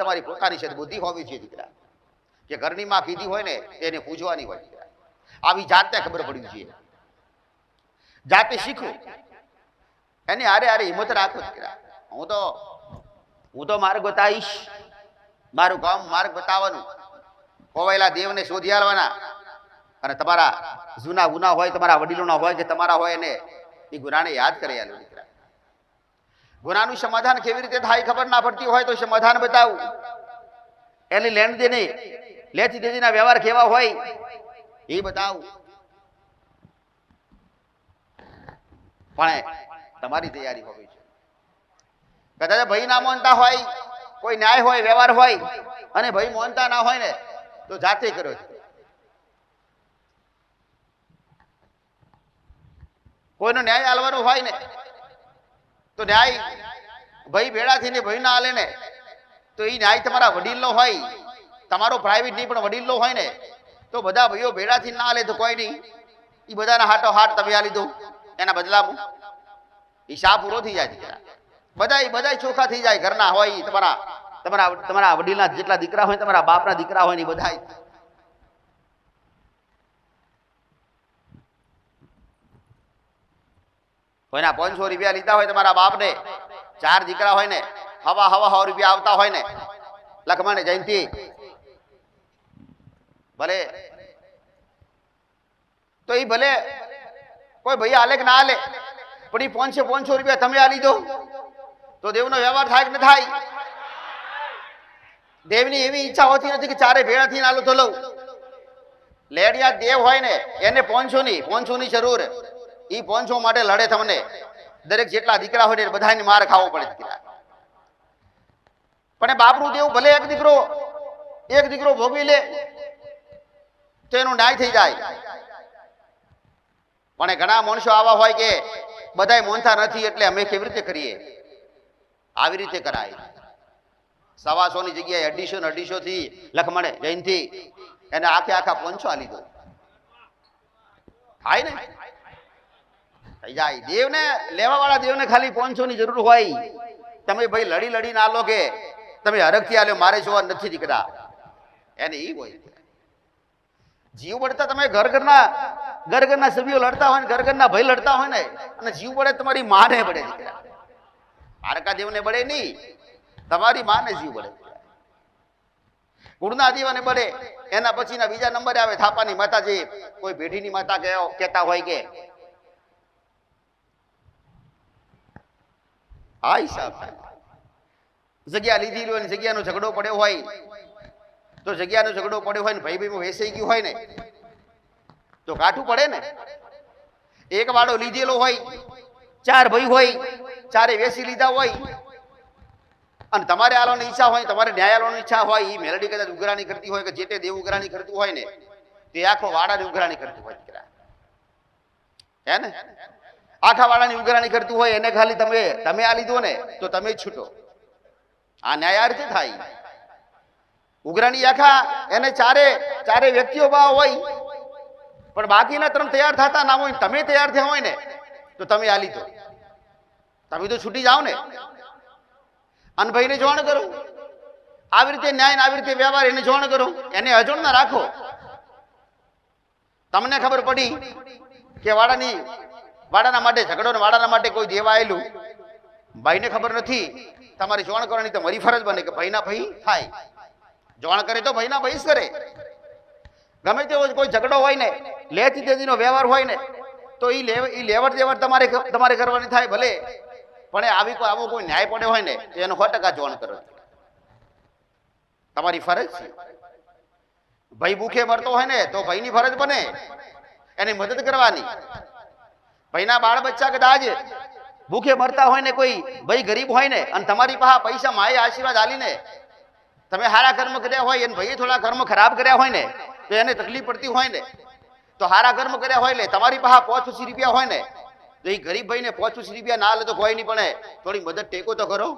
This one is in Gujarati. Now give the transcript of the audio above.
તમારી પોતાની છે, બુદ્ધિ હોવી જોઈએ દીકરા. કે ઘરની માં કીધી હોય ને એને પૂછવાની હોય દીકરા. આવી જાતને ખબર પડવી જોઈએ, જાતે શીખવું, એની હારે હારે હિંમત રાખો દીકરા. હું તો માર્ગ બતાવીશ, મારું કામ માર્ગ બતાવવાનું, ખોવાયેલા દેવને શોધી આવવાના, અને તમારા જૂના ગુના હોય, તમારા વડીલોના હોય કે તમારા હોય, એને એ ગુનાને યાદ કરી આલો દીકરા. ગુનાનું સમાધાન કેવી રીતે થાય ખબર ના પડતી હોય તો સમાધાન બતાવું, એની લેણ દેને લેતી દેતીના વ્યવહાર કેવા હોય એ બતાવું. પણ તમારી તૈયારી હોવી છે. કદાચ ભાઈ ના માનતા હોય, કોઈ ન્યાય હોય, વ્યવહાર હોય, અને ભાઈ માનતા ના હોય ને તો જાતે કરો. કોઈનો ન્યાય આલવાનો હોય ને તો ન્યાય ભાઈ ભેળા થઈને ભાઈ ના આલે ને તો એ ન્યાય તમારા વડીલનો હોય, તમારો પ્રાઇવેટ નહીં પણ વડીલનો હોય ને તો બધા ભાઈઓ ભેળાથી ના આલે તો કોઈ નહીં, એ બધાના હાટો હાટ તમે આ લીધો, એના બદલામાં હિસાબ પૂરો થઈ જાય દીકરા. બધા ચોખ્ખા થઈ જાય. ઘરના હોય, તમારા વડીલના જેટલા દીકરા હોય, તમારા બાપના દીકરા હોય ને બધા. કોઈના 500 રૂપિયા લીધા હોય તમારા બાપને, 4 દીકરા હોય ને, હવા 100 રૂપિયા આવતા હોય ને, લખમણ જયંતિ ભલે તો એ ભલે કોઈ ભાઈ આલે કે ના આલે, પણ એ 500 રૂપિયા તમે આલી દો તો દેવનો વ્યવહાર થાય કે ન થાય? દેવની એવી ઈચ્છા હોતી નથી કે ચારે ભેળા થઈને આલો તો લઉં. લેડિયા દેવ હોય ને એને 500 ની જરૂર, એ 500 માટે લડે. તમને દરેક જેટલા દીકરા હોય ને બધાને માર ખાવો પડે દીકરા. પણ બાપનું દેવ ભલે એક દીકરો ભોગવી લે તો એનું ન્યાય થઈ જાય. પણ ઘણા માણસો આવા હોય કે બધાય મોનતા નથી એટલે અમે કેવી રીતે કરીએ? આવી રીતે કરાય. 125 ની જગ્યાએ 250 થી લખમણે જયંતિ એને આખા 500 આલી દો, થાય ને? થઈ જાય. દેવને લેવા વાળા દેવને ખાલી 500 ની જરૂર હોય. તમે ભાઈ લડી ના લો કે તમે હરખથી આલ્યો, મારે જોવા નથી દીકરા, એને ઈ હોય. જીવ બળતા તમે ઘરના સભ્યો લડતા હોય ને, ઘરના ભાઈ લડતા હોય ને, અને જીવ બળે તમારી માને બળે દીકરા. હાડકા દેવને બળે નહીં, તમારી માને જીવ બળે. કુળના દેવને બળે. એના પછીના બીજા નંબરે આવે થાપાની માતા, જે કોઈ ભેઢીની માતા કહેતા હોય કે આ હિસાબ જગ્યા લીધી હોય ને જગ્યાનો ઝઘડો પડ્યો હોય તો જગ્યાનો ઝઘડો પડ્યો હોય ને ભાઈ ભાઈમાં વેસાઈ ગયું હોય ને તો કાઠું પડે ને. એક વાડો લીધેલો હોય, 4 ભાઈ હોય, 4 વેસી લીધા હોય, અને તમારે આલોની ઈચ્છા હોય, તમારે ન્યાય આલોની ઈચ્છા હોય, એ મેલડી કદાચ ઉઘરાણી કરતી હોય કે જે તે દેવ ઉઘરાણી કરતું હોય ને તે આખો વાડાની ઉઘરાણી કરતું હોય દીકરા, હે ને? આખા વાડાની ઉઘરાણી કરતું હોય એને ખાલી તમે આ લીધો ને તો તમે જ છૂટો. આ ન્યાય આ રીતે થાય. ઉઘરાણી આખા એને ચારે વ્યક્તિઓ બા હોય, પણ બાકીના 3 તૈયાર થતા ના હોય, તમે તૈયાર થયા હોય ને તો તમે આ લીધો, તમે તો છૂટી જાઓ ને. અને ભાઈને જોણ કરો. આવી રીતે ન્યાય, આવી રીતે વ્યવહાર, એને જોણ કરો, એને અજોડ ના રાખો. તમને ખબર પડી કે વાડાના માટે ઝઘડો ને વાડાના માટે કોઈ દેવા આવેલું, ભાઈને ખબર નથી, તમારી જોણ કરવાની તો મારી ફરજ બને કે ભાઈના ભાઈ થાય. જોણ કરે તો ભાઈના ભાઈ જ કરે. ગમે તેવો કોઈ ઝઘડો હોય ને, લેતી દેતીનો વ્યવહાર હોય ને તો એ લેવડ દેવડ તમારે કરવાની થાય ભલે, પણ આવો કોઈ ન્યાય પડ્યો હોય ને તો એનો 100% જોણ કરો, તમારી ફરજ છે. ભાઈ ભૂખે મરતો હોય ને તો ભાઈની ફરજ બને એની મદદ કરવાની. ભાઈના બાળ બચ્ચા કદાચ ભૂખે મરતા હોય ને, કોઈ ભાઈ ગરીબ હોય ને, અને તમારી પાસે પૈસા માએ આશીર્વાદ આલીને તમે સારા કર્મ કર્યા હોય, અને ભાઈએ થોડા કર્મ ખરાબ કર્યા હોય ને તો એને તકલીફ પડતી હોય ને, તો સારા કર્મ કર્યા હોય ને તમારી પાસે 500 રૂપિયા હોય ને તો એ ગરીબ ભાઈને 500 રૂપિયા ના લે તો કોઈ નહીં, પણ થોડી મદદ ટેકો તો કરો.